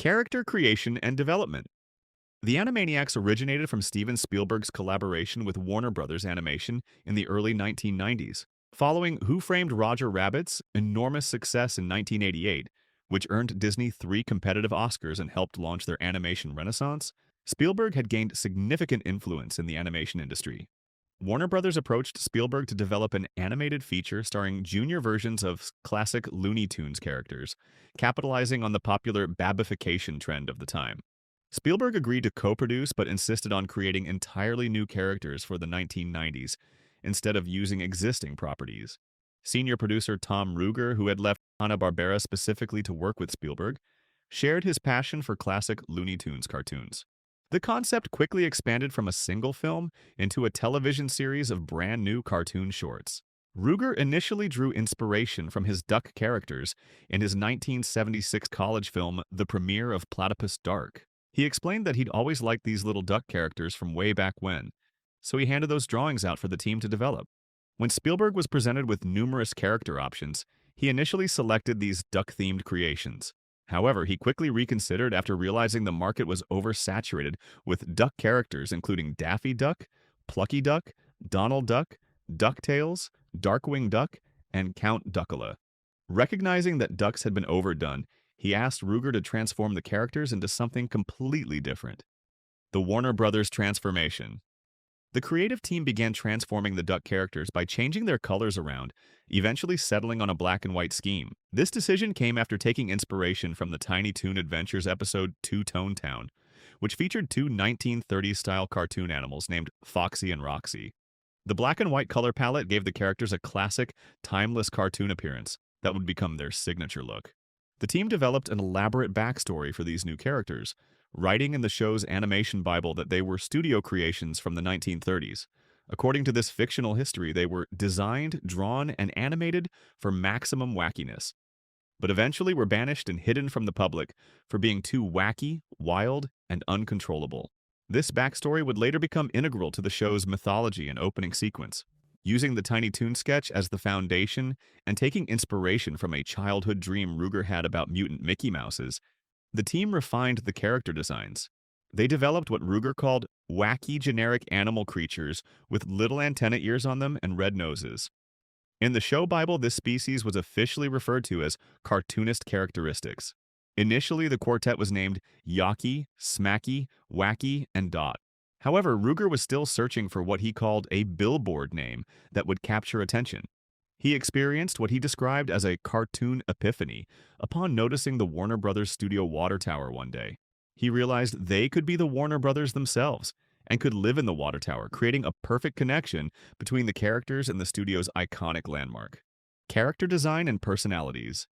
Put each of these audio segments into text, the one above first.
Character creation and development. The Animaniacs originated from Steven Spielberg's collaboration with Warner Brothers Animation in the early 1990s. Following Who Framed Roger Rabbit's enormous success in 1988, which earned Disney 3 competitive Oscars and helped launch their animation renaissance, Spielberg had gained significant influence in the animation industry. Warner Brothers approached Spielberg to develop an animated feature starring junior versions of classic Looney Tunes characters, capitalizing on the popular babification trend of the time. Spielberg agreed to co-produce but insisted on creating entirely new characters for the 1990s instead of using existing properties. Senior producer Tom Ruegger, who had left Hanna-Barbera specifically to work with Spielberg, shared his passion for classic Looney Tunes cartoons. The concept quickly expanded from a single film into a television series of brand new cartoon shorts. Ruegger initially drew inspiration from his duck characters in his 1976 college film The Premiere of Platypus Dark. He explained that he'd always liked these little duck characters from way back when, so he handed those drawings out for the team to develop. When Spielberg was presented with numerous character options, he initially selected these duck-themed creations. However, he quickly reconsidered after realizing the market was oversaturated with duck characters including Daffy Duck, Plucky Duck, Donald Duck, DuckTales, Darkwing Duck, and Count Duckula. Recognizing that ducks had been overdone, he asked Ruegger to transform the characters into something completely different. The Warner Brothers transformation. The creative team began transforming the duck characters by changing their colors around, eventually settling on a black and white scheme. This decision came after taking inspiration from the Tiny Toon Adventures episode Two-Tone Town, which featured two 1930s-style cartoon animals named Foxy and Roxy. The black and white color palette gave the characters a classic, timeless cartoon appearance that would become their signature look. The team developed an elaborate backstory for these new characters, writing in the show's animation Bible that they were studio creations from the 1930s. According to this fictional history, they were designed, drawn, and animated for maximum wackiness, but eventually were banished and hidden from the public for being too wacky, wild, and uncontrollable. This backstory would later become integral to the show's mythology and opening sequence. Using the Tiny Toon sketch as the foundation and taking inspiration from a childhood dream Ruegger had about mutant Mickey Mouses, the team refined the character designs. They developed what Ruegger called wacky generic animal creatures with little antenna ears on them and red noses. In the show Bible, this species was officially referred to as cartoonist characteristics. Initially, the quartet was named Yacky, Smacky, Wacky, and Dot. However, Ruegger was still searching for what he called a billboard name that would capture attention. He experienced what he described as a cartoon epiphany upon noticing the Warner Brothers studio water tower one day. He realized they could be the Warner Brothers themselves and could live in the water tower, creating a perfect connection between the characters and the studio's iconic landmark. Character design and personalities.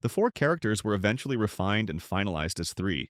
The 4 characters were eventually refined and finalized as 3.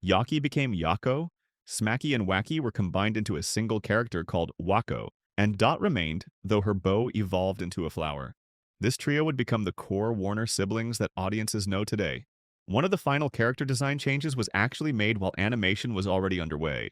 Yacky became Yakko, Smacky and Wacky were combined into a single character called Wakko, and Dot remained, though her bow evolved into a flower. This trio would become the core Warner siblings that audiences know today. One of the final character design changes was actually made while animation was already underway.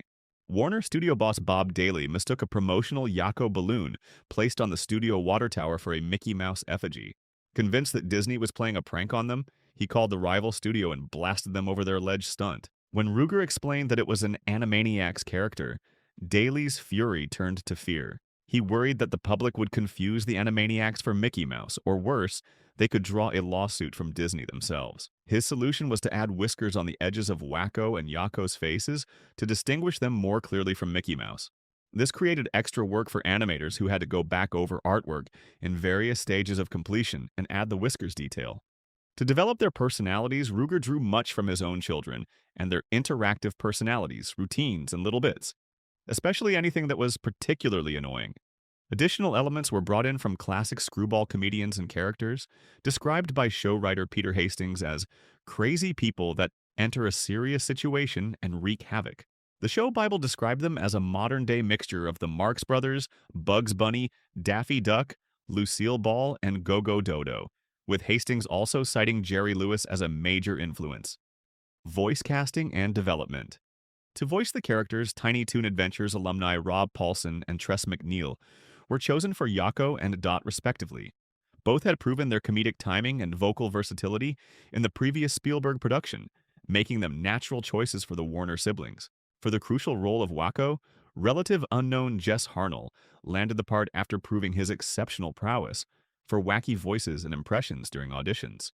Warner studio boss Bob Daly mistook a promotional Yakko balloon placed on the studio water tower for a Mickey Mouse effigy. Convinced that Disney was playing a prank on them, he called the rival studio and blasted them over their alleged stunt. When Ruegger explained that it was an Animaniacs character, Daly's fury turned to fear. He worried that the public would confuse the Animaniacs for Mickey Mouse, or worse, they could draw a lawsuit from Disney themselves. His solution was to add whiskers on the edges of Wakko and Yakko's faces to distinguish them more clearly from Mickey Mouse. This created extra work for animators who had to go back over artwork in various stages of completion and add the whiskers detail. To develop their personalities, Ruegger drew much from his own children and their interactive personalities, routines, and little bits, especially anything that was particularly annoying. Additional elements were brought in from classic screwball comedians and characters, described by show writer Peter Hastings as crazy people that enter a serious situation and wreak havoc. The show Bible described them as a modern-day mixture of the Marx Brothers, Bugs Bunny, Daffy Duck, Lucille Ball, and Go-Go Dodo, with Hastings also citing Jerry Lewis as a major influence. Voice casting and development. To voice the characters, Tiny Toon Adventures alumni Rob Paulsen and Tress MacNeille were chosen for Yakko and Dot respectively. Both had proven their comedic timing and vocal versatility in the previous Spielberg production, making them natural choices for the Warner siblings. For the crucial role of Wakko, relative unknown Jess Harnell landed the part after proving his exceptional prowess for wacky voices and impressions during auditions.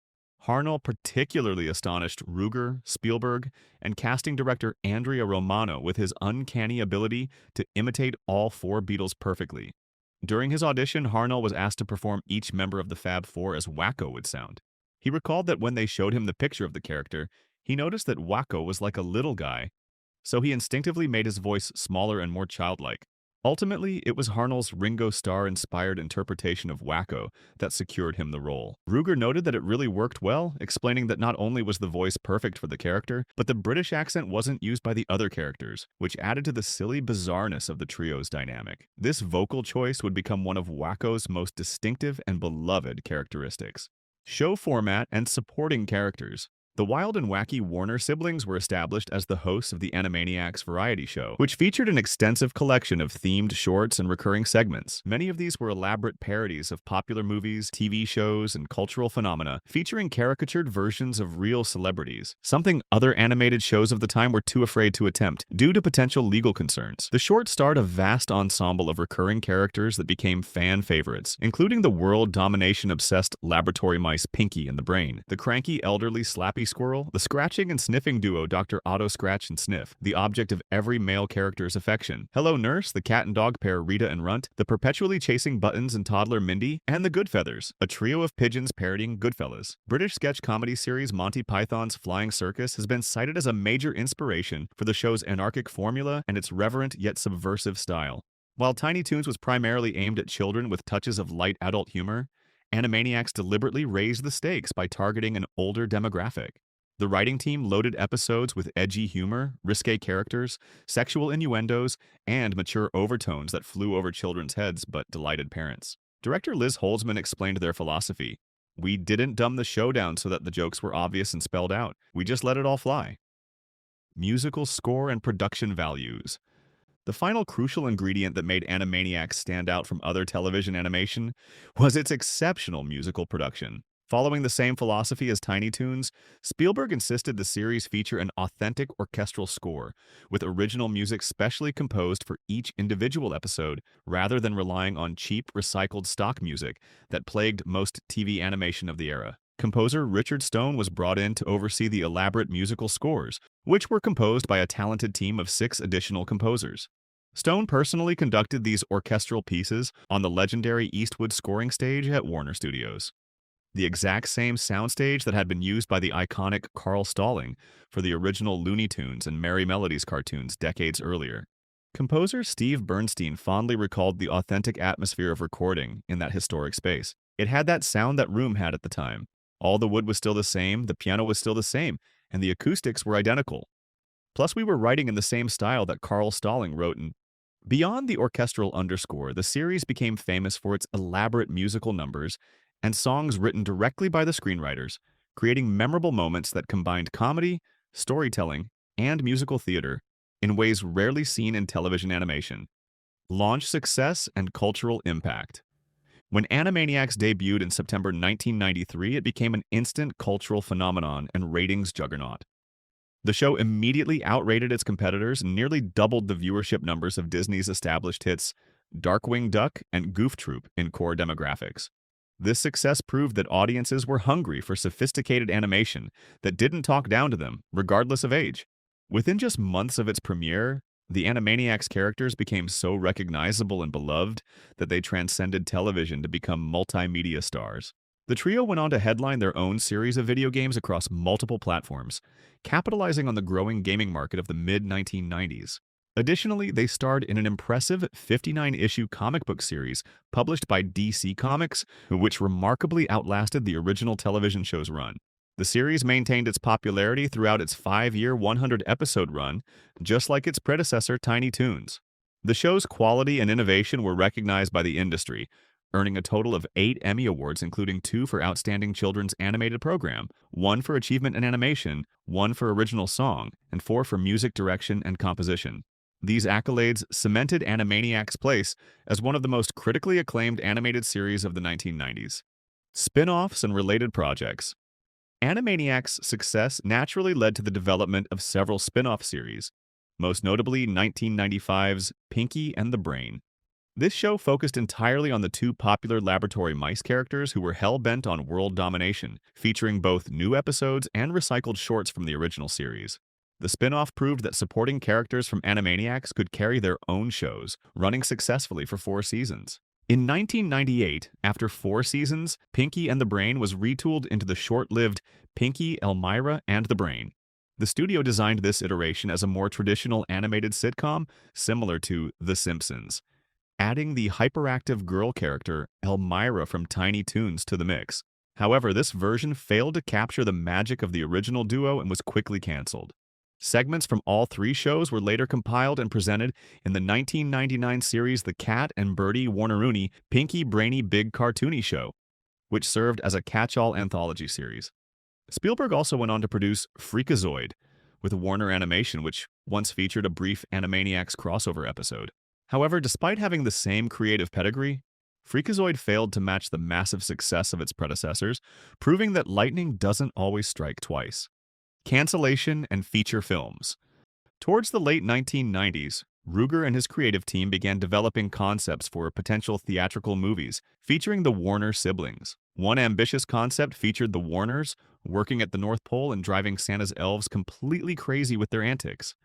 Harnell particularly astonished Ruger, Spielberg, and casting director Andrea Romano with his uncanny ability to imitate all four Beatles perfectly. During his audition, Harnell was asked to perform each member of the Fab Four as Wakko would sound. He recalled that when they showed him the picture of the character, he noticed that Wakko was like a little guy, so he instinctively made his voice smaller and more childlike. Ultimately, it was Harnell's Ringo Starr-inspired interpretation of Wakko that secured him the role. Ruger noted that it really worked well, explaining that not only was the voice perfect for the character, but the British accent wasn't used by the other characters, which added to the silly bizarreness of the trio's dynamic. This vocal choice would become one of Wakko's most distinctive and beloved characteristics. Show format and supporting characters. The wild and wacky Warner siblings were established as the hosts of the Animaniacs variety show, which featured an extensive collection of themed shorts and recurring segments. Many of these were elaborate parodies of popular movies, TV shows, and cultural phenomena, featuring caricatured versions of real celebrities, something other animated shows of the time were too afraid to attempt due to potential legal concerns. The short starred a vast ensemble of recurring characters that became fan favorites, including the world domination-obsessed laboratory mice Pinky and the Brain, the cranky elderly Slappy Squirrel, the scratching and sniffing duo Dr. Otto Scratch and Sniff, the object of every male character's affection, Hello Nurse, the cat and dog pair Rita and Runt, the perpetually chasing Buttons and toddler Mindy, and the Goodfeathers, a trio of pigeons parodying Goodfellas. British sketch comedy series Monty Python's Flying Circus has been cited as a major inspiration for the show's anarchic formula and its reverent yet subversive style. While Tiny Toons was primarily aimed at children with touches of light adult humor, Animaniacs deliberately raised the stakes by targeting an older demographic. The writing team loaded episodes with edgy humor, risque characters, sexual innuendos, and mature overtones that flew over children's heads but delighted parents. Director Liz Holzman explained their philosophy. "We didn't dumb the show down so that the jokes were obvious and spelled out. We just let it all fly." Musical score and production values. The final crucial ingredient that made Animaniacs stand out from other television animation was its exceptional musical production. Following the same philosophy as Tiny Toons, Spielberg insisted the series feature an authentic orchestral score, with original music specially composed for each individual episode, rather than relying on cheap, recycled stock music that plagued most TV animation of the era. Composer Richard Stone was brought in to oversee the elaborate musical scores, which were composed by a talented team of 6 additional composers. Stone personally conducted these orchestral pieces on the legendary Eastwood scoring stage at Warner Studios, the exact same soundstage that had been used by the iconic Carl Stalling for the original Looney Tunes and Merry Melodies cartoons decades earlier. Composer Steve Bernstein fondly recalled the authentic atmosphere of recording in that historic space. It had that sound that room had at the time. All the wood was still the same, the piano was still the same, and the acoustics were identical. Plus, we were writing in the same style that Carl Stalling wrote in. Beyond the orchestral underscore, the series became famous for its elaborate musical numbers and songs written directly by the screenwriters, creating memorable moments that combined comedy, storytelling, and musical theater in ways rarely seen in television animation. Launch success and cultural impact. When Animaniacs debuted in September 1993, it became an instant cultural phenomenon and ratings juggernaut. The show immediately outrated its competitors and nearly doubled the viewership numbers of Disney's established hits Darkwing Duck and Goof Troop in core demographics. This success proved that audiences were hungry for sophisticated animation that didn't talk down to them, regardless of age. Within just months of its premiere, the Animaniacs characters became so recognizable and beloved that they transcended television to become multimedia stars. The trio went on to headline their own series of video games across multiple platforms, capitalizing on the growing gaming market of the mid-1990s. Additionally, they starred in an impressive 59-issue comic book series published by DC Comics, which remarkably outlasted the original television show's run. The series maintained its popularity throughout its 5-year, 100-episode run, just like its predecessor, Tiny Toons. The show's quality and innovation were recognized by the industry, earning a total of 8 Emmy Awards, including 2 for Outstanding Children's Animated Program, 1 for Achievement in Animation, 1 for Original Song, and 4 for Music Direction and Composition. These accolades cemented Animaniacs' place as one of the most critically acclaimed animated series of the 1990s. Spin-offs and related projects. Animaniacs' success naturally led to the development of several spin-off series, most notably 1995's Pinky and the Brain. This show focused entirely on the two popular laboratory mice characters who were hell-bent on world domination, featuring both new episodes and recycled shorts from the original series. The spin-off proved that supporting characters from Animaniacs could carry their own shows, running successfully for 4 seasons. In 1998, after 4 seasons, Pinky and the Brain was retooled into the short-lived Pinky, Elmira, and the Brain. The studio designed this iteration as a more traditional animated sitcom, similar to The Simpsons, adding the hyperactive girl character Elmira from Tiny Toons to the mix. However, this version failed to capture the magic of the original duo and was quickly canceled. Segments from all 3 shows were later compiled and presented in the 1999 series The Cat and Birdie Warner-Rooney Pinky Brainy Big Cartoony Show, which served as a catch-all anthology series. Spielberg also went on to produce Freakazoid with Warner Animation, which once featured a brief Animaniacs crossover episode. However, despite having the same creative pedigree, Freakazoid failed to match the massive success of its predecessors, proving that lightning doesn't always strike twice. Cancellation and feature films. Towards the late 1990s, Ruger and his creative team began developing concepts for potential theatrical movies featuring the Warner siblings. One ambitious concept featured the Warners working at the North Pole and driving Santa's elves completely crazy with their antics.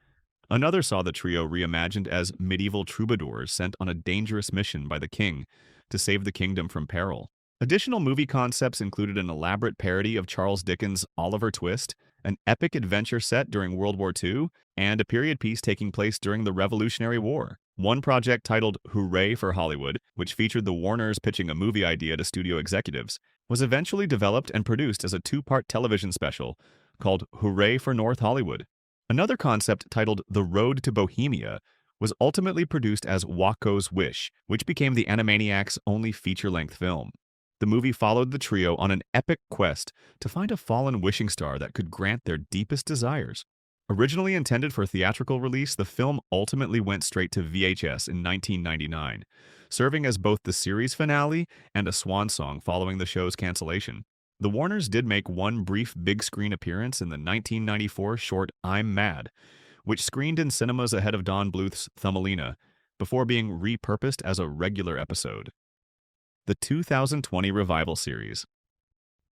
Another saw the trio reimagined as medieval troubadours sent on a dangerous mission by the king to save the kingdom from peril. Additional movie concepts included an elaborate parody of Charles Dickens' Oliver Twist, an epic adventure set during World War II, and a period piece taking place during the Revolutionary War. One project titled Hooray for Hollywood, which featured the Warners pitching a movie idea to studio executives, was eventually developed and produced as a 2-part television special called Hooray for North Hollywood. Another concept titled The Road to Bohemia was ultimately produced as Wakko's Wish, which became the Animaniacs' only feature-length film. The movie followed the trio on an epic quest to find a fallen wishing star that could grant their deepest desires. Originally intended for theatrical release, the film ultimately went straight to VHS in 1999, serving as both the series finale and a swan song following the show's cancellation. The Warners did make one brief big-screen appearance in the 1994 short I'm Mad, which screened in cinemas ahead of Don Bluth's Thumbelina, before being repurposed as a regular episode. The 2020 revival series.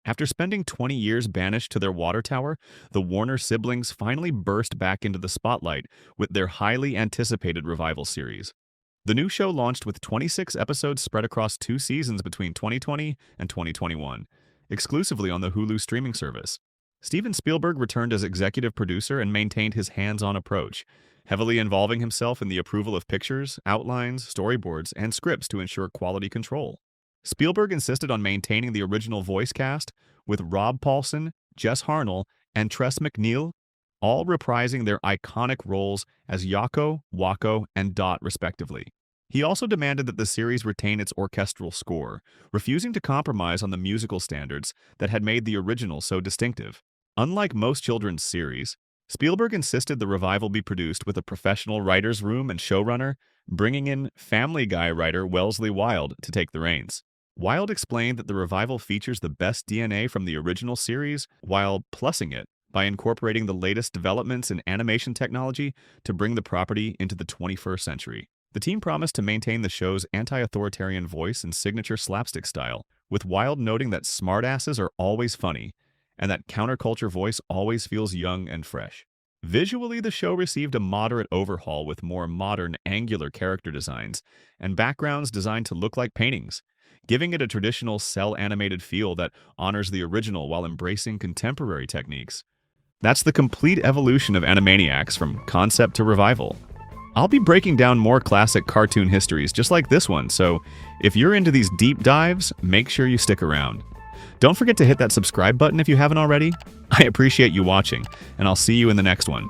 After spending 20 years banished to their water tower, the Warner siblings finally burst back into the spotlight with their highly anticipated revival series. The new show launched with 26 episodes spread across 2 seasons between 2020 and 2021, exclusively on the Hulu streaming service. Steven Spielberg returned as executive producer and maintained his hands-on approach, heavily involving himself in the approval of pictures, outlines, storyboards, and scripts to ensure quality control. Spielberg insisted on maintaining the original voice cast, with Rob Paulsen, Jess Harnell, and Tress MacNeille all reprising their iconic roles as Yakko, Wakko, and Dot respectively. He also demanded that the series retain its orchestral score, refusing to compromise on the musical standards that had made the original so distinctive. Unlike most children's series, Spielberg insisted the revival be produced with a professional writer's room and showrunner, bringing in Family Guy writer Wellesley Wild to take the reins. Wild explained that the revival features the best DNA from the original series while plussing it by incorporating the latest developments in animation technology to bring the property into the 21st century. The team promised to maintain the show's anti-authoritarian voice and signature slapstick style, with Wild noting that smartasses are always funny and that counterculture voice always feels young and fresh. Visually, the show received a moderate overhaul with more modern, angular character designs and backgrounds designed to look like paintings, giving it a traditional cel-animated feel that honors the original while embracing contemporary techniques. That's the complete evolution of Animaniacs from concept to revival. I'll be breaking down more classic cartoon histories just like this one, so if you're into these deep dives, make sure you stick around. Don't forget to hit that subscribe button if you haven't already. I appreciate you watching, and I'll see you in the next one.